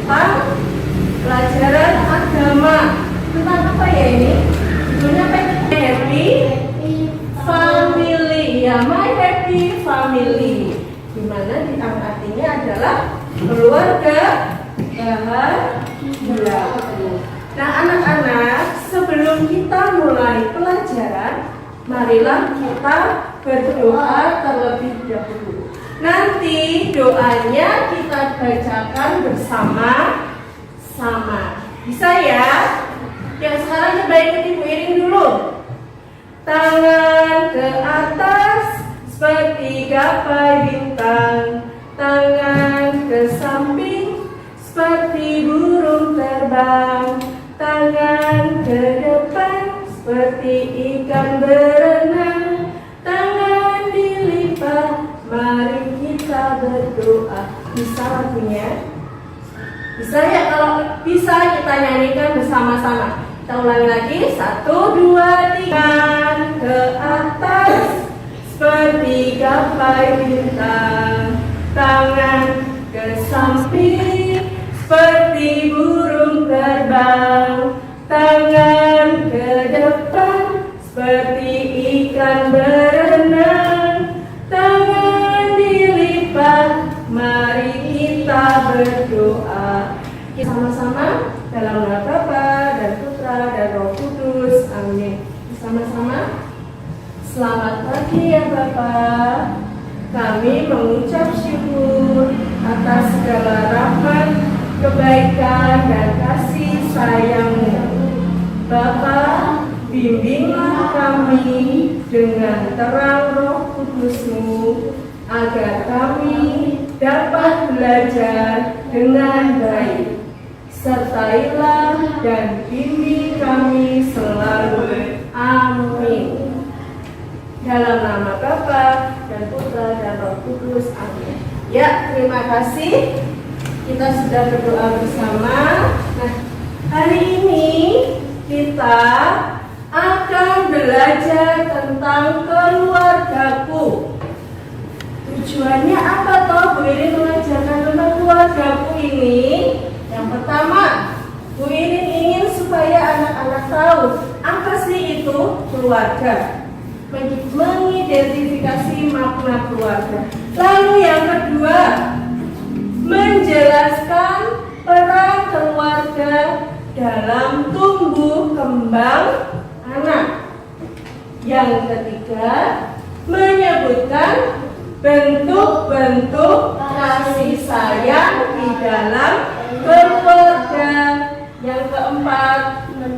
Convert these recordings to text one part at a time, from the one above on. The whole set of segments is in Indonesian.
tentang pelajaran agama. Tentang apa ya ini? Judulnya apa? Happy Family. Ya, My Happy Family. Dimana artinya adalah keluarga bahagia. Nah, anak-anak, sebelum kita mulai pelajaran, marilah kita berdoa terlebih dahulu. Nanti doanya kita bacakan bersama-sama. Bisa ya? Yang sekarang coba ikuti Bu Iring dulu. Tangan ke atas seperti gapai bintang. Tangan ke samping seperti burung terbang. Tangan ke depan seperti ikan berenang. Tangan dilipat, mari kita berdoa. Bisa lagunya? Bisa ya? Kalau bisa kita nyanyikan bersama-sama. Kita ulangi lagi. 1, 2, 3. Tangan ke atas seperti gapai bintang. Tangan ke samping seperti burung terbang. Tangan ke depan seperti ikan berenang. Tangan dilipat, mari kita berdoa. Kita sama-sama dalam nama Bapa dan Putra dan Roh Kudus. Amin. Sama-sama. Selamat pagi ya Bapak. Kami mengucap syukur atas segala rahmat, kebaikan dan kasih sayang-Mu. Bapa, bimbinglah kami dengan terang Roh Kudus-Mu, agar kami dapat belajar dengan baik. Sertailah dan bimbing kami selalu. Amin. Dalam nama Bapa dan Putra dan Roh Kudus. Amin. Ya, terima kasih. Kita sudah berdoa bersama. Nah, hari ini kita akan belajar tentang keluargaku. Tujuannya apa toh Bu Irin mengajarkan tentang keluargaku ini? Yang pertama, Bu Irin ingin supaya anak-anak tahu apa sih itu keluarga, mengidentifikasi makna keluarga. Lalu yang kedua, menjelaskan peran keluarga dalam tumbuh kembang anak. Yang ketiga, menyebutkan bentuk-bentuk kasih sayang di dalam keluarga. Yang keempat,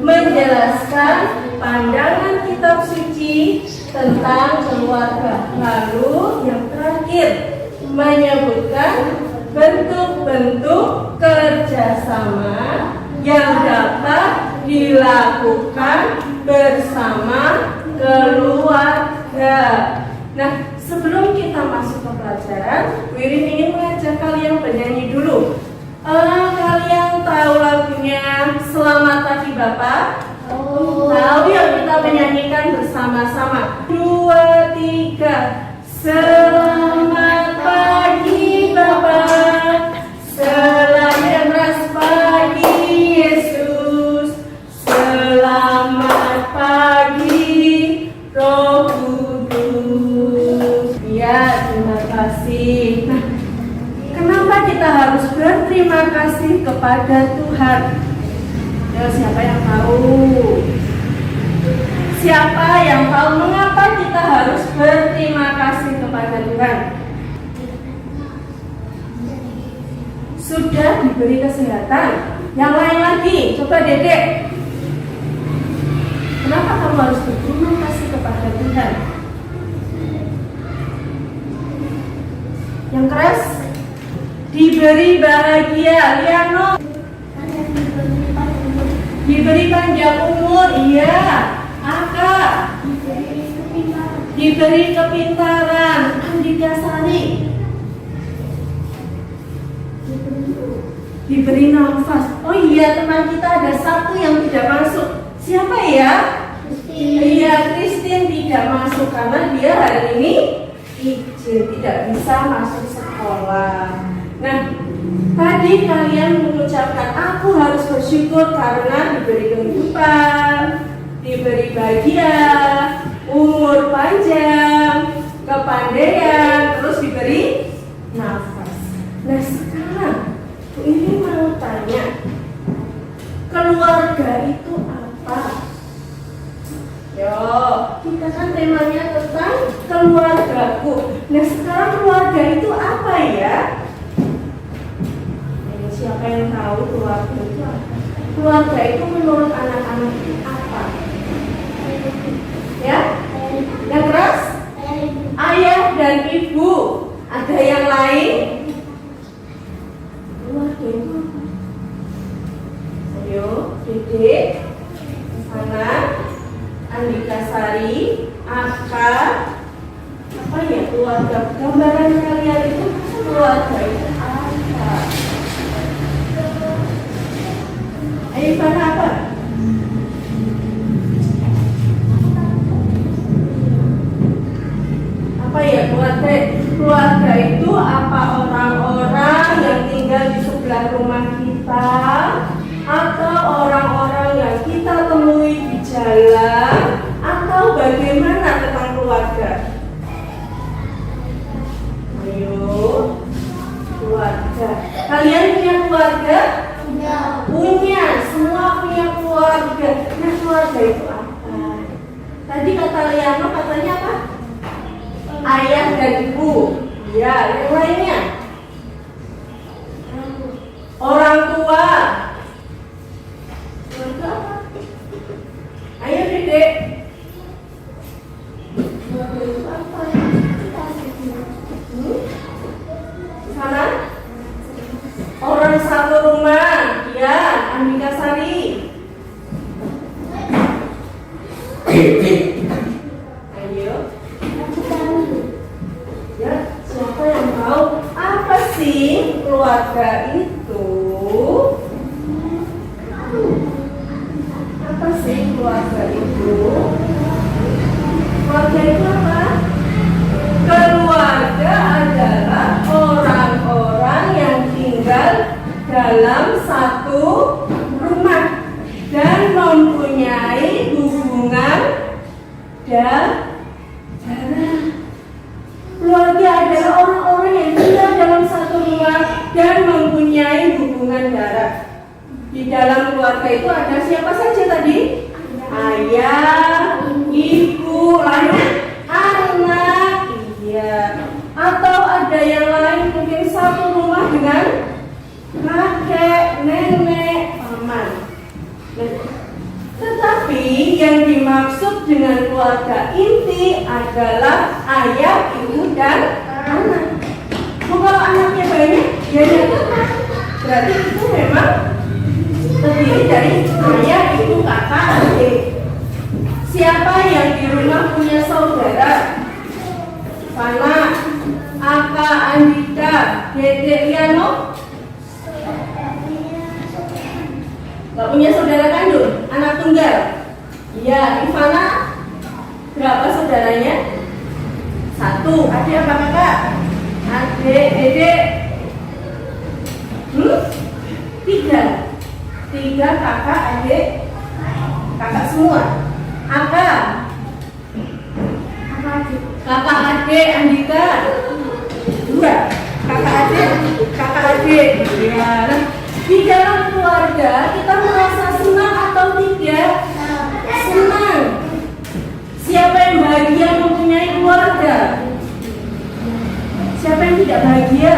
menjelaskan pandangan kitab suci tentang keluarga. Lalu yang terakhir, menyebutkan bentuk-bentuk kerjasama yang dapat dilakukan bersama keluarga. Nah, sebelum kita masuk ke pelajaran, Bu Irin ingin mengajak kalian bernyanyi dulu. Kalian tahu lagunya Selamat Pagi Bapak? Tahu yuk kita menyanyikan bersama-sama. 2, 3. Selamat pagi Bapak, selamat pagi Yesus, selamat pagi Roh Kudus. Ya, terima kasih. Nah, kenapa kita harus berterima kasih kepada Tuhan? Ya, siapa yang tahu? Siapa yang tahu mengapa kita harus berterima kasih kepada Tuhan? Sudah diberi kesehatan. Yang lain lagi, coba Dedek. Kenapa kamu harus berterima kasih kepada Tuhan? Yang keras, diberi bahagia. Liano, diberi panjang umur. Iya. Aka, diberi kepintaran. Andika Sari, diberi nafas. Oh iya, teman kita ada satu yang tidak masuk. Siapa ya? Iya, Christine tidak masuk karena dia hari ini izin, tidak bisa masuk sekolah. Nah, Tadi kalian mengucapkan aku harus bersyukur karena diberi kehidupan, diberi bahagia, umur panjang, kepandaian, terus diberi nafas. Nah sekarang ini mau tanya, keluarga itu apa? Yo, kita kan temanya tentang keluargaku. Nah sekarang keluarga itu apa ya? Siapa yang tahu keluarga itu apa? Keluarga itu menurut anak-anak itu apa? Ya? Yang keras? Ayah dan ibu. Ada yang lain? Keluarga itu apa? Ayo, Dede, Sana, Andika Sari, Aka. Apa ya keluarga? Gambaran kalian itu keluarga itu apa? Ayo Fana apa? Apa ya keluarga? Keluarga itu apa orang-orang yang tinggal di sebelah rumah kita, atau orang-orang yang kita temui di jalan, atau bagaimana tentang keluarga? Ayo, keluarga. Kalian punya keluarga? Punya, semua punya keluarga. Nah keluarga itu apa? Tadi kata Liano katanya apa? Ayah dan ibu. Ya, yang lainnya? Orang tua. Keluarga apa? Ayo Dedek. Keluarga itu apa? Sana? Orang satu rumah, ya, Andika Sari. Ayo. Ya, siapa yang tahu apa sih keluarga itu? Apa sih keluarga itu? Keluarga itu apa? Keluarga adalah orang-orang yang tinggal dalam satu rumah dan mempunyai hubungan darah. Keluarga adalah orang-orang yang tinggal dalam satu rumah dan mempunyai hubungan darah. Di dalam keluarga itu ada siapa saja tadi? Ayah, ibu, lalu anak, iya. Atau ada yang lain mungkin satu rumah dengan kakek, nenek, paman. Tetapi yang dimaksud dengan keluarga inti adalah ayah, ibu, dan anak. Kalau anaknya banyak, ya jangan. Berarti itu memang terdiri dari ayah, ibu, kakak, adik. Siapa yang di rumah punya saudara? Fana, Aka, Andika, Dede, Liano? Gak punya saudara kandung? Anak tunggal? Iya, Ivana? Berapa saudaranya? 1. Adik apa kakak? Adik, Dede? 3. 3 kakak, adik, kakak semua. Aka? Kakak adik, Andika? 2. Kakak adik. Ya. Di dalam keluarga kita merasa senang atau tidak? Senang. Siapa yang bahagia mempunyai keluarga? Siapa yang tidak bahagia?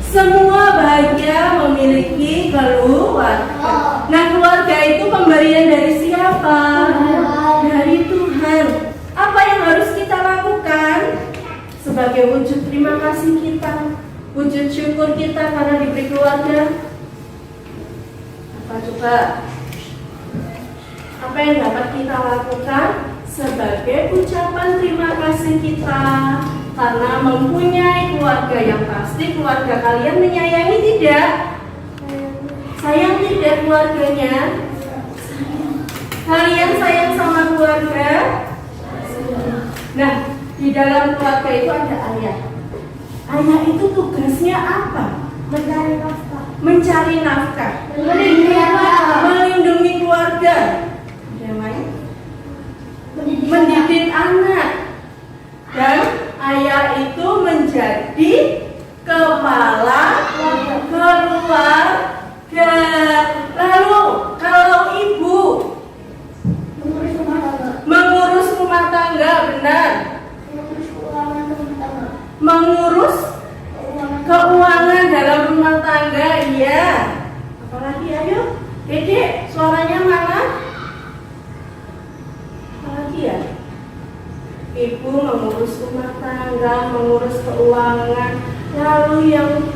Semua bahagia memiliki keluarga. Nah keluarga itu pemberian dari siapa? Dari Tuhan. Apa yang harus kita lakukan? Sebagai wujud terima kasih kita, wujud syukur kita karena diberi keluarga. Apa coba? Apa yang dapat kita lakukan sebagai ucapan terima kasih kita karena mempunyai keluarga yang pasti? Keluarga kalian menyayangi tidak? Sayang tidak keluarganya? Kalian sayang sama keluarga? Nah, di dalam keluarga itu ada ayah. Ayah itu tugasnya apa? Mencari nafkah. Melindungi keluarga. Yang lain? Mendidik anak. Dan ayah itu menjadi kepala keluarga. Lalu kalau ibu mengurus rumah tangga, benar. Mengurus keuangan dalam rumah tangga, iya. Apalagi, ayo, Dede, suaranya mana? Apalagi ya? Ibu mengurus rumah tangga, mengurus keuangan. Lalu yang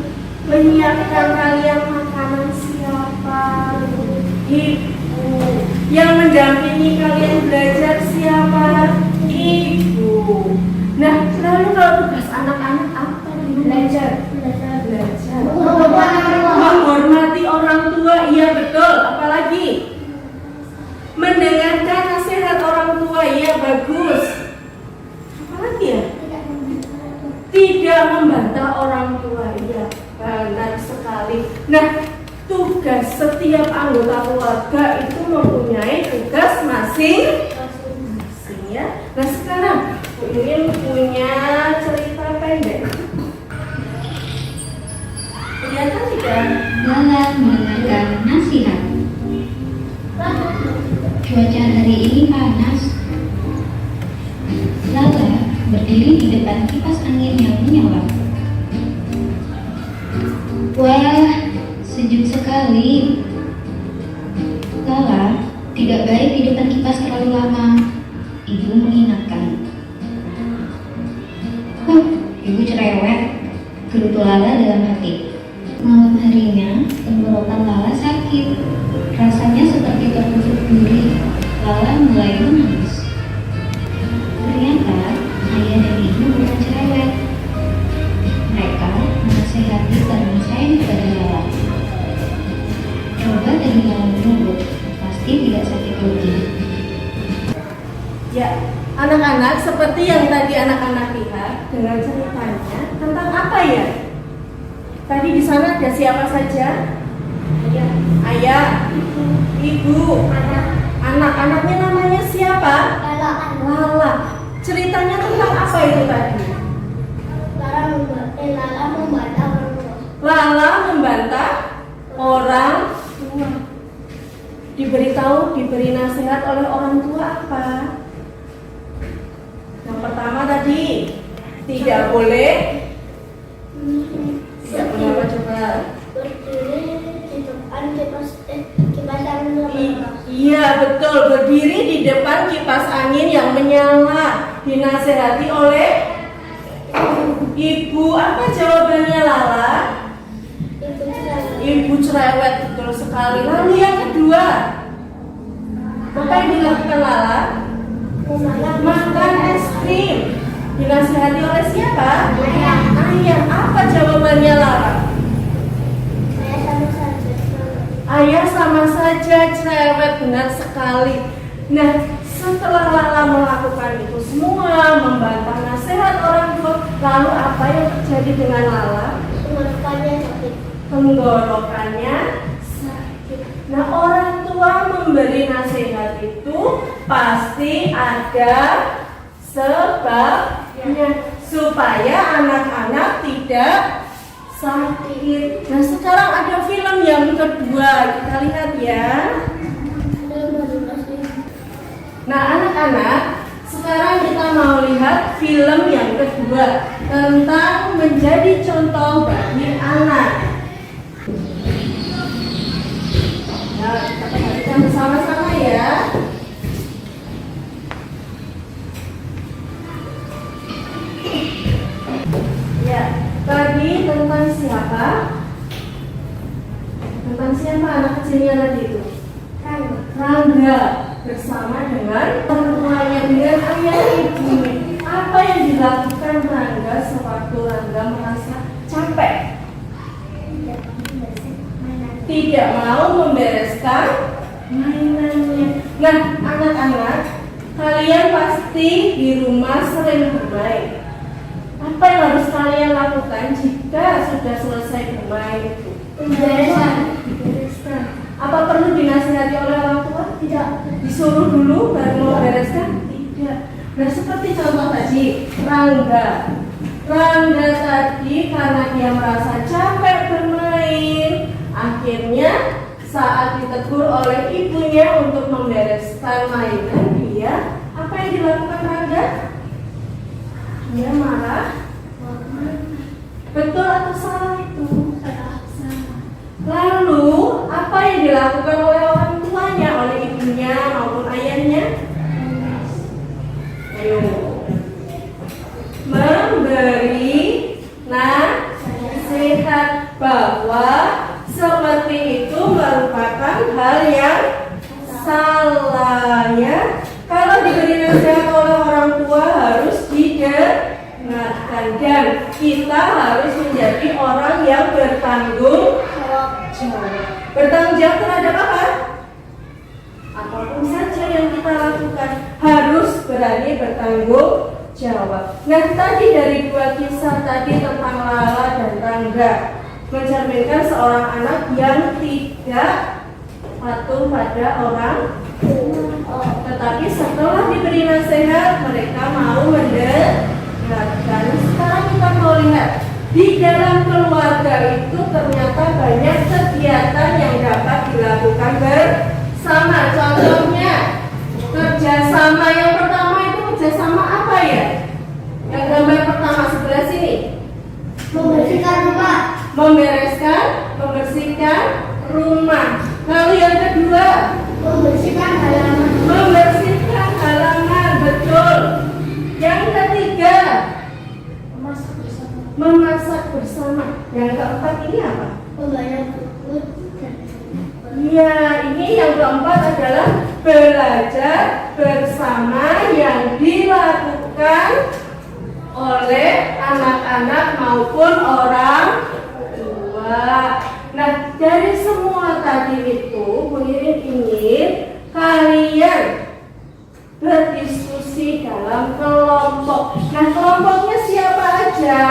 menyiapkan kalian makanan siapa? Ibu. Yang mendampingi kalian belajar siapa? Ibu. Nah, lalu kalau tugas anak-anak apa? Belajar. Menghormati orang tua, iya betul. Apalagi? Mendengarkan nasihat orang tua, iya bagus. Apalagi ya? Tidak membantah orang tua, iya benar sekali. Nah, tugas setiap anggota keluarga itu mempunyai tugas masing-masing ya. Nah sekarang Bu Irin punya cerita pendek. Kelihatan tidak? Lala mendengarkan nasihat. Cuaca hari ini panas. Lala berdiri di depan kipas angin yang menyala. Wah, sejuk sekali. Lala, tidak baik di depan kipas terlalu lama. Ibu mengingatkan. Ibu cerewet, gerutu Lala dalam hati. Malam harinya, tenggorokan Lala sakit. Rasanya seperti tertusuk duri. Lala mulai menangis. Ternyata, ayah dan ibu bukan cerewet. Mereka menasehati karena sayang kepada Lala. Coba dari Lala menurut, pasti tidak sakit lagi. Ya, anak-anak seperti yang tadi anak-anak lihat dengan ceritanya tentang apa ya? Tadi di sana ada siapa saja? Ayah, ibu, anak-anaknya namanya siapa? Lala. Ceritanya tentang apa itu tadi? Lala membantah orang tua. Diberi nasihat oleh orang tua apa? Yang pertama tadi tidak boleh. Kenapa coba? Iya betul, berdiri di depan kipas angin yang menyala. Dinasehati oleh ibu. Apa jawabannya Lala? Ibu cerewet, betul sekali. Lalu yang kedua, apa yang dilakukan Lala? Makan es krim. Dinasehati oleh siapa? Ayah. Apa jawabannya Lala? Ayah sama saja cerewet, benar sekali. Nah, setelah Lala melakukan itu semua, membantah nasihat orang tua, lalu apa yang terjadi dengan Lala? Tenggorokannya sakit. Nah, orang tua memberi nasihat itu pasti ada sebabnya, supaya anak-anak tidak sakit. Nah, sekarang ada film yang kedua, kita lihat ya. Nah, anak-anak, sekarang kita mau lihat film yang kedua tentang menjadi contoh bagi anak. Nah, kita perhatikan bersama-sama ya. Ya, tadi tentang siapa? Tentang siapa anak kecilnya tadi itu? Rangga bersama dengan orang tuanya, dengan ayah ibunya. Apa yang dilakukan Rangga sewaktu Rangga merasa capek? Tidak mau membereskan mainannya. Nah, anak-anak, kalian pasti di rumah sering bermain. Apa yang harus kalian lakukan jika ketika sudah selesai bermain itu? Membereskan. Apa perlu dinasihati oleh orang tua? Tidak. Disuruh dulu baru membereskan? Tidak. Nah seperti contoh tadi, Rangga tadi karena dia merasa capek bermain, akhirnya saat ditegur oleh ibunya untuk membereskan mainan, dia apa yang dilakukan Rangga? Dia marah. Betul atau salah itu? Lalu apa yang dilakukan oleh orang tuanya, oleh ibunya maupun ayahnya? Ayo. Memberi nasihat bahwa seperti itu merupakan hal yang salah ya. Kalau diberi nasihat oleh orang tua harus didengarkan dan kita harus menjadi orang yang bertanggung jawab. Bertanggung jawab terhadap apa? Apapun saja yang kita lakukan harus berani bertanggung jawab. Nah tadi dari dua kisah tadi tentang Lala dan Rangga mencerminkan seorang anak yang tidak patuh pada orang tua, tetapi setelah diberi nasihat mereka mau mendengarkan. Sekarang kita mau lihat di dalam keluarga itu ternyata banyak kegiatan yang dapat dilakukan bersama. Contohnya kerjasama. Yang pertama itu kerjasama apa ya? Yang gambar pertama sebelah sini, Membersihkan rumah. membersihkan rumah. Lalu yang kedua, Membersihkan halaman. membersihkan halaman, betul. Yang ketiga, Memasak bersama. memasak bersama. Yang keempat ini apa? Membayar buku dan Ya, ini yang keempat adalah belajar bersama yang dilakukan oleh anak-anak maupun orang tua. Nah, dari semua tadi itu, Bu Irin ingin kalian berdiskusi dalam kelompok. Nah, kelompoknya siapa aja?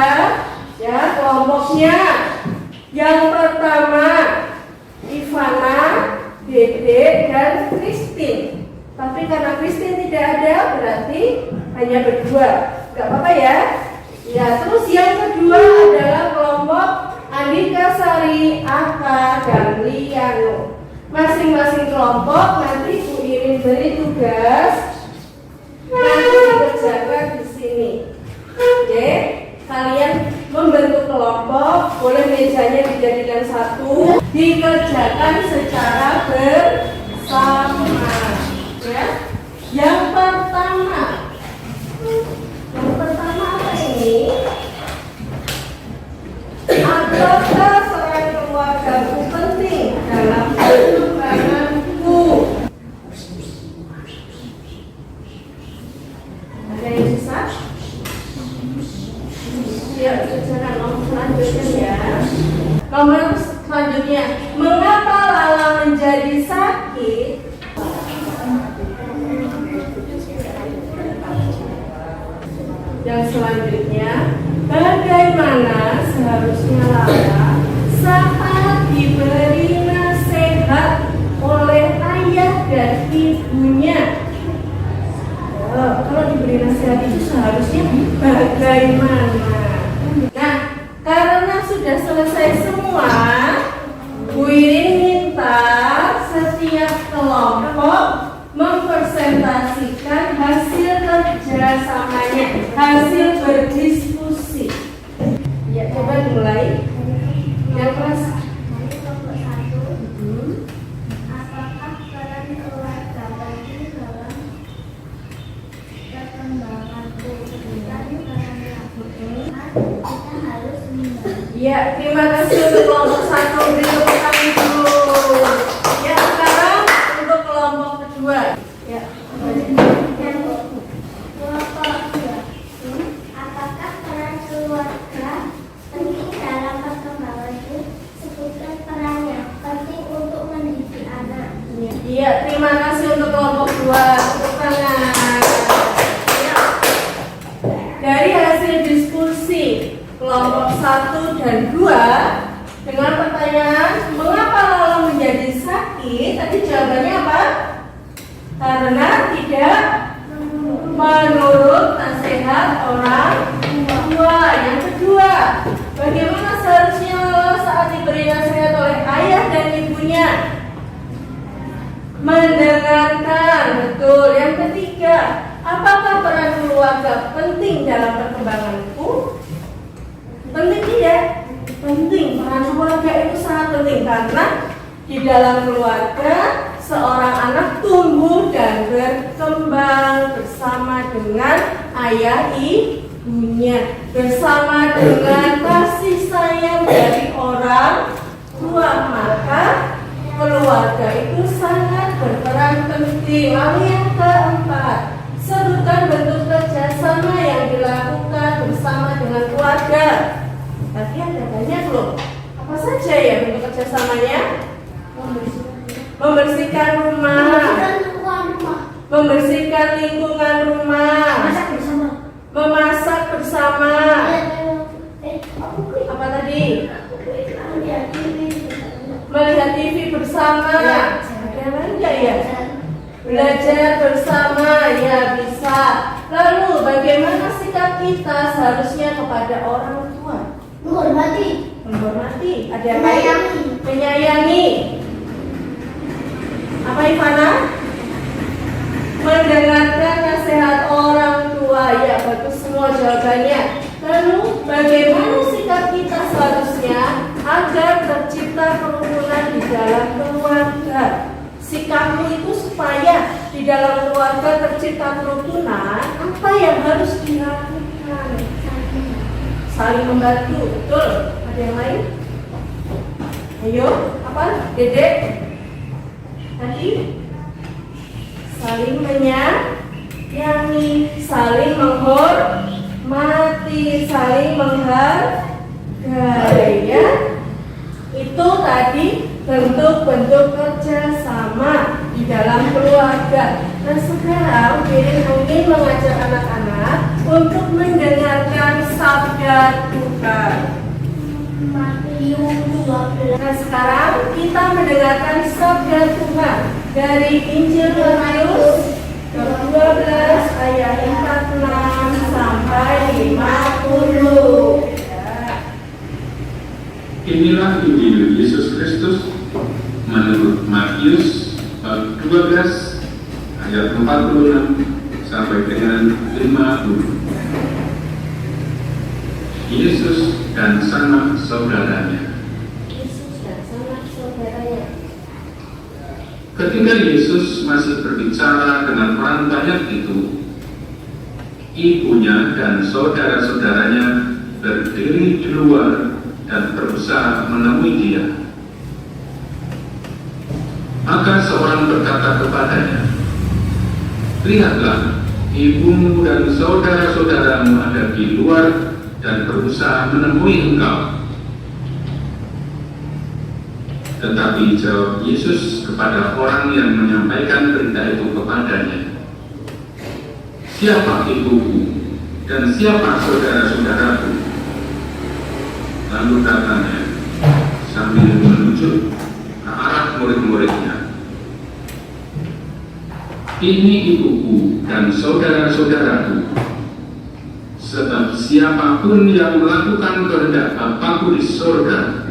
Ya, kelompoknya yang pertama Ivana, Dede, dan Christine. Tapi karena Christine tidak ada, berarti hanya berdua. Gak apa-apa ya. Ya, terus yang kedua adalah kelompok Andika Sari, Aka, dan Liano. Masing-masing kelompok nanti Bu Irin beri tugas nanti dikerjakan di sini. Oke, kalian membentuk kelompok, boleh mejanya dijadikan satu, dikerjakan secara bersama. Ya, yang pertama apa ini? Apakah peran keluargaku penting dalam perkembanganku? Ada yang susah? Ya, kerjakan nomor selanjutnya ya. Nomor selanjutnya, mengapa Lala menjadi sakit? Yang selanjutnya, bagaimana seharusnya Lala saat diberi nasihat oleh ayah dan ibunya? Kalau diberi nasihat itu seharusnya bagaimana? Nah, karena sudah selesai semua, Bu Irin minta setiap kelompok mempresentasikan hasil kerjasamanya, hasil berdiskusi. Ya, coba dimulai. Yang kelas Nanti kelompok 1. Apakah peran keluarga penting dalam perkembanganku? Tadi perannya kita harus membantu. ya, terima kasih untuk kelompok 1. Beri tepuk tangan dulu. Ya, sekarang untuk kelompok kedua. Ya. Kelompok 2. Apakah peran keluarga penting dalam perkembanganku? Sebutkan perannya. Penting untuk mendidik anak. Iya, terima kasih untuk kelompok 2. Tepuk tangan. Ya. Dari hasil diskusi kelompok 1 dan 2 dengan pertanyaan mengapa Lala menjadi sakit? Tadi jawabannya apa? Karena tidak menurut nasihat orang tua. Yang kedua, bagaimana seharusnya Lala saat diberi nasihat oleh ayah dan ibunya? Mendengarkan, betul. Yang ketiga, apakah peran keluarga penting dalam perkembanganku? Penting tidak? Penting. Peran keluarga itu sangat penting karena di dalam keluarga seorang anak tumbuh dan berkembang bersama dengan ayah ibunya, bersama dengan kasih sayang dari orang tua. Maka keluarga itu sangat berperan penting. Lalu yang keempat, sebutkan bentuk kerjasama yang dilakukan bersama dengan keluarga. Tadi ada banyak loh. Apa saja ya bentuk kerjasamanya? Membersihkan rumah, membersihkan lingkungan rumah, memasak bersama. Apa tadi? Melihat TV bersama. Ada enggak ya? Belajar bersama, ya bisa. Lalu bagaimana sikap kita seharusnya kepada orang tua? Menghormati. Ada apa? Menyayangi. Apa Ivana? Mendengarkan nasihat orang tua. Ya, bagus semua jawabannya. Lalu bagaimana sikap kita seharusnya agar tercipta kerukunan di dalam keluarga? Sikapmu itu supaya di dalam keluarga tercipta kerukunan, apa yang harus dilakukan? Saling membantu, betul. Ada yang lain? Ayo, apa? Dedek? Tadi? Saling menyayangi, saling menghormati, saling menghargai, ya. Itu tadi bentuk-bentuk kerjasama di dalam keluarga. Nah sekarang ingin mengajak anak-anak untuk mendengarkan sabda Tuhan. Nah sekarang kita mendengarkan sabda Tuhan dari Injil Matius 12 ayat 46 sampai 50. Inilah Injil Yesus Kristus menurut Matius 12 ayat 46 sampai dengan 50. Yesus dan sanak saudaranya. Ketika Yesus masih berbicara dengan orang banyak itu, ibunya dan saudara-saudaranya berdiri di luar dan berusaha menemui dia. Maka seorang berkata kepadanya, "Lihatlah, ibumu dan saudara-saudaramu ada di luar dan berusaha menemui engkau." Tetapi jawab Yesus kepada orang yang menyampaikan berita itu kepadanya, "Siapa ibuku dan siapa saudara-saudaraku?" Lalu katanya sambil menunjuk ke arah murid-muridnya, "Ini ibuku dan saudara-saudaraku. Sebab siapapun yang melakukan kehendak Bapa-Ku di surga,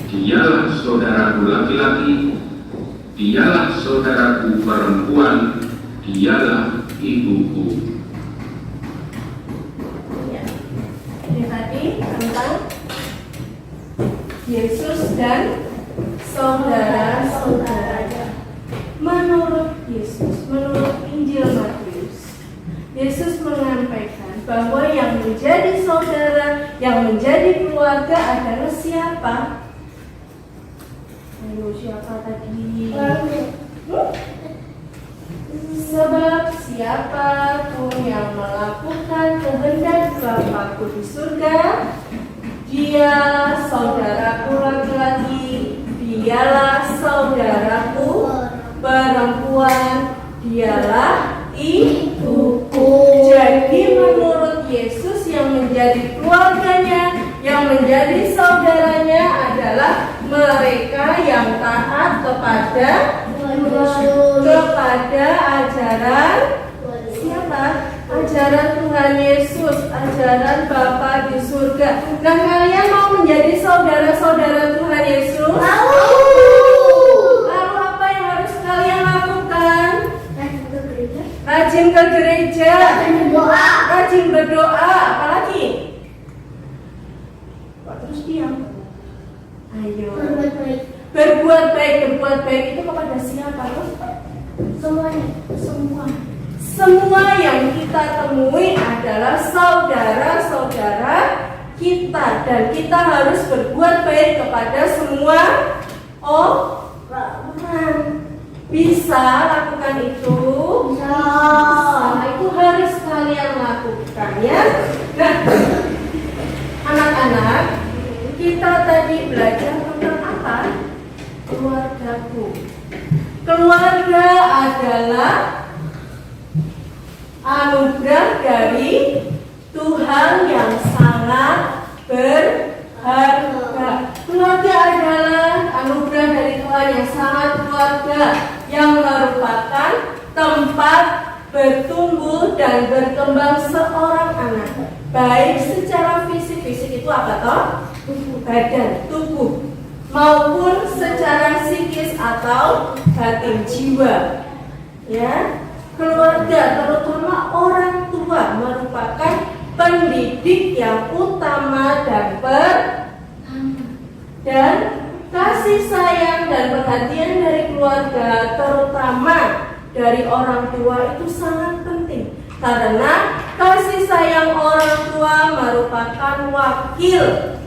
dialah saudaraku laki-laki, dialah saudaraku perempuan, dialah ibuku." Ini tadi tentang Yesus dan saudara-saudaranya. Menurut Yesus, menurut Injil Matius, Yesus menyampaikan bahwa yang menjadi saudara, yang menjadi keluarga adalah siapa? Ayo, siapa tadi? Sebab siapapun yang melakukan kehendak Bapa-Ku di surga, dialah saudaraku laki-laki, dialah saudaraku perempuan, dialah ibuku. Jadi menurut Yesus yang menjadi keluarganya, yang menjadi menjadi saudaranya adalah mereka yang taat kepada ajaran siapa? Ajaran Tuhan Yesus, ajaran Bapa di surga. Nah, kalian mau menjadi saudara-saudara Tuhan Yesus? Lalu apa yang harus kalian lakukan? Rajin ke gereja, rajin berdoa, apalagi? Kok terus diam? Ayo. Berbuat baik itu kepada siapa? Semua yang kita temui adalah saudara-saudara kita, dan kita harus berbuat baik kepada semua orang. Bisa lakukan itu? Bisa. Itu harus kalian lakukan ya. Nah, anak-anak, kita tadi belajar tentang apa? Keluargaku. Keluarga adalah anugerah dari Tuhan yang sangat berharga. Keluarga adalah anugerah dari Tuhan yang sangat berharga, yang merupakan tempat bertumbuh dan berkembang seorang anak, baik secara fisik itu apa toh? Badan, tubuh, maupun secara psikis atau batin, jiwa. Ya, keluarga terutama orang tua merupakan pendidik yang utama dan kasih sayang dan perhatian dari keluarga, terutama dari orang tua, itu sangat penting, karena kasih sayang orang tua merupakan wakil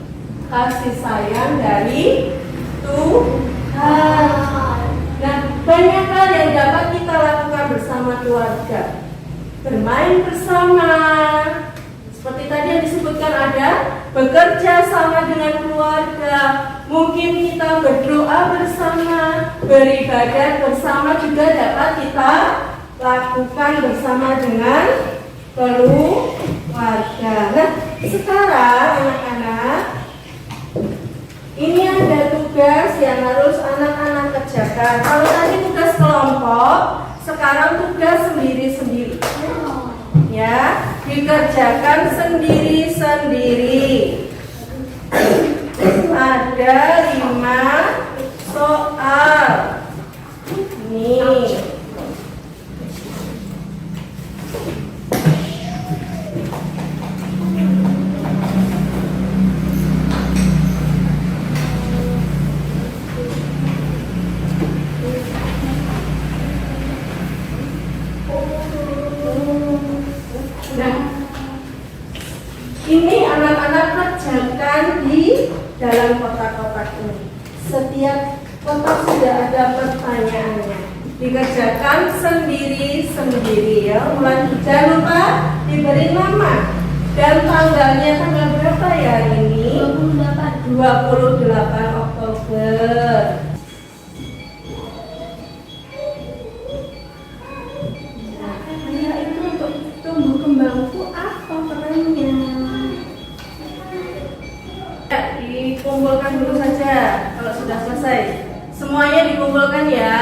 kasih sayang dari Tuhan. Nah, banyak hal yang dapat kita lakukan bersama keluarga. Bermain bersama, seperti tadi yang disebutkan, ada bekerja sama dengan keluarga. Mungkin kita berdoa bersama, beribadah bersama juga dapat kita lakukan bersama dengan keluarga. Nah, sekarang anak-anak, ini ada tugas yang harus anak-anak kerjakan. Kalau tadi tugas kelompok, sekarang tugas sendiri-sendiri. Ya, dikerjakan sendiri-sendiri. Ada 5 soal. Nih. Ini anak-anak kerjakan di dalam kotak-kotak ini. Setiap kotak sudah ada pertanyaannya. Dikerjakan sendiri-sendiri ya. Jangan lupa diberi nama dan tanggalnya, tanggal berapa ya hari ini? 28 Oktober. Nah, itu untuk tumbuh kembangku apa perannya? Dikumpulkan dulu saja kalau sudah selesai. Semuanya dikumpulkan ya.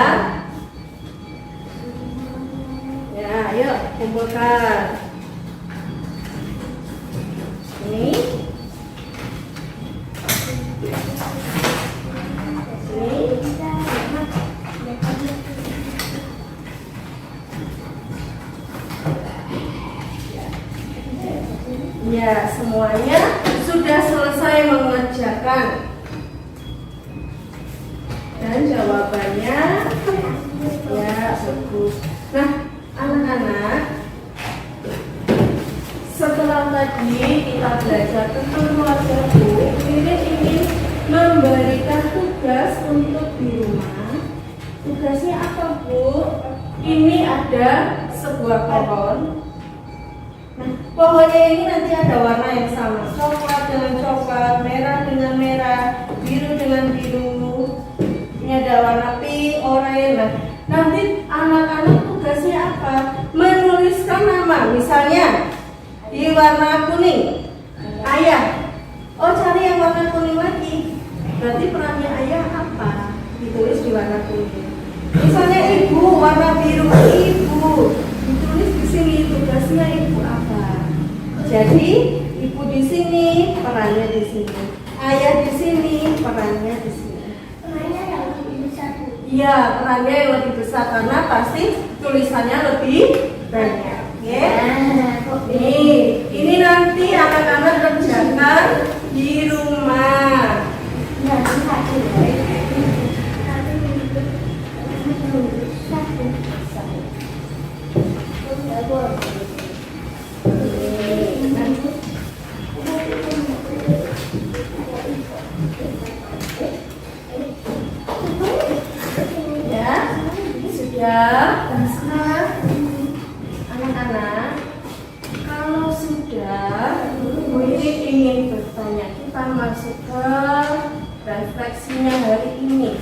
Ya, ayo kumpulkan. Ini. Ya, semuanya sudah selesai mengerjakan. Dan jawabannya ya bagus. Nah, anak-anak, setelah tadi kita belajar tentang keluarga, ini ingin memberikan tugas untuk di rumah. Tugasnya apa, Bu? Ini ada sebuah pohon. Nah, pohonnya ini nanti ada warna yang sama, coklat dengan coklat, merah dengan merah, biru dengan biru. Ini ada warna pink, oranye. Nah, nanti anak-anak tugasnya apa? Menuliskan nama. Misalnya di warna kuning, ayah. Oh, cari yang warna kuning lagi. Berarti perannya ayah apa? Ditulis di warna kuning. Misalnya ibu, warna biru ibu. Ditulis di sini tugasnya ibu apa? Jadi ibu di sini, perannya di sini. Ayah di sini, perannya di sini. Perannya yang lebih besar. Iya, perannya yang lebih besar karena pasti tulisannya lebih banyak. Oke? Nih, ini nanti anak-anak kerjakan di rumah. Ya, sudah. Sekarang anak-anak, kalau sudah, Bu ini ingin bertanya, kita masuk ke refleksinya hari ini.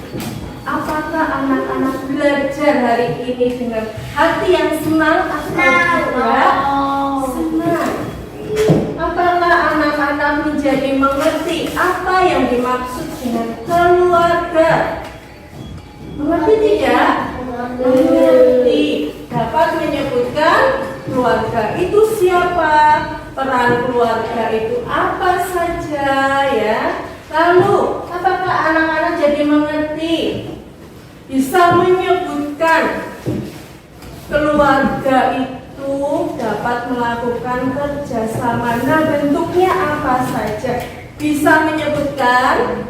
Apakah anak-anak belajar hari ini dengan hati yang senang atau tidak? Senang. Apakah anak-anak menjadi mengerti apa yang dimaksud dengan keluarga? Mengerti tidak? Mengerti. Dapat menyebutkan keluarga itu siapa? Peran keluarga itu apa saja ya? Lalu, apakah anak-anak jadi mengerti? Bisa menyebutkan keluarga itu dapat melakukan kerjasama. Nah, bentuknya apa saja? Bisa menyebutkan?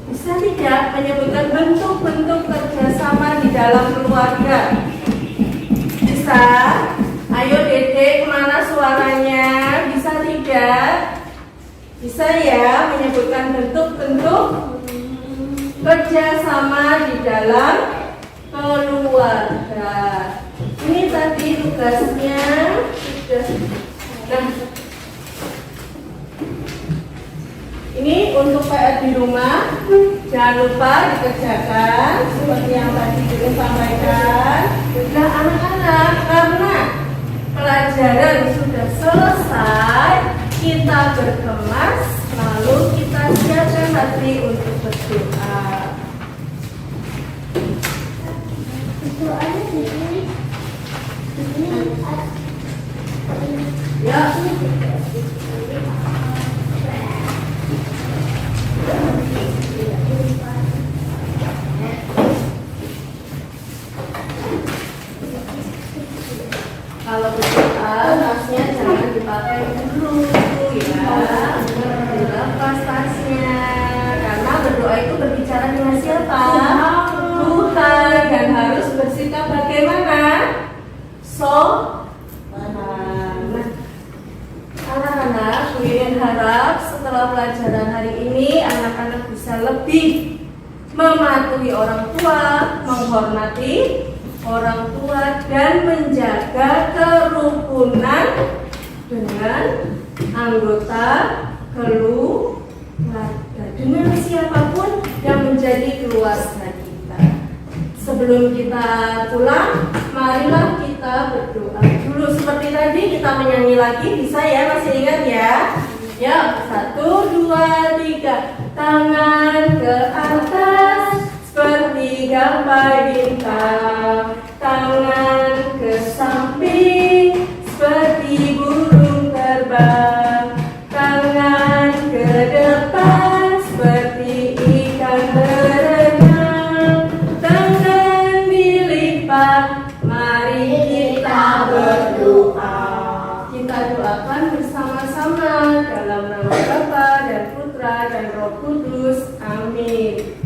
Bisa tidak menyebutkan bentuk-bentuk kerjasama di dalam keluarga? Bisa? Ayo Dede, kemana suaranya? Bisa tidak? Bisa ya menyebutkan bentuk-bentuk kerjasama di dalam keluarga. Ini tadi tugasnya sudah. Nah, ini untuk PR di rumah. Jangan lupa dikerjakan seperti yang tadi kita sampaikan. Nah, anak-anak, karena pelajaran sudah selesai, kita berkemas, lalu kita siapkan hati untuk berdoa. Doanya di sini. Di sini. Ya. Kalau berdoa, tasnya jangan dipakai dulu ya. Dilepas tasnya. Karena berdoa itu berbicara dengan siapa? Tuhan. Dan harus bersikap bagaimana? Nah, anak-anak, Bu Irin harap setelah pelajaran hari ini anak-anak bisa lebih mematuhi orang tua, menghormati orang tua, dan menjaga kerukunan dengan anggota keluarga, dengan siapapun yang menjadi keluarga kita. Sebelum kita pulang, marilah kita berdoa dulu. Seperti tadi kita menyanyi lagi, bisa ya? Masih ingat ya? Ya, 1, 2, 3. Tangan ke atas seperti gapai bintang, tangan ke samping seperti burung terbang, tangan ke depan seperti ikan berenang, tangan dilipat. Mari kita berdoa. Kita doakan bersama-sama dalam nama Bapa dan Putra dan Roh Kudus. Amin.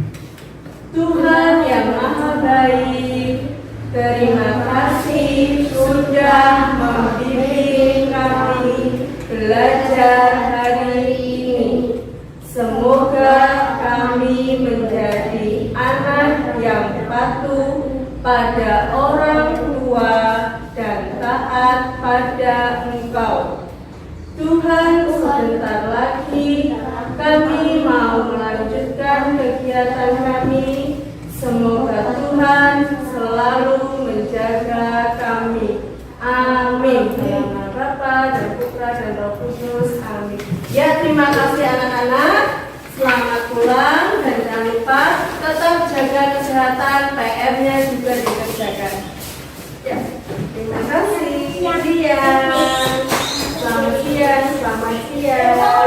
Tuhan yang Maha Baik, terima kasih sudah membimbing kami belajar hari ini. Semoga kami menjadi anak yang patuh pada orang tua dan taat pada Engkau. Tuhan, sebentar lagi kami mau melanjutkan kegiatan kami. Semoga Tuhan selalu menjaga kami. Amin. Dalam nama Bapa dan Putra dan Roh Kudus. Amin. Ya, terima kasih anak. pulang dan jangan lupa tetap jaga kesehatan, PR-nya juga dikerjakan. Ya, terima kasih. Selamat siang, selamat siang.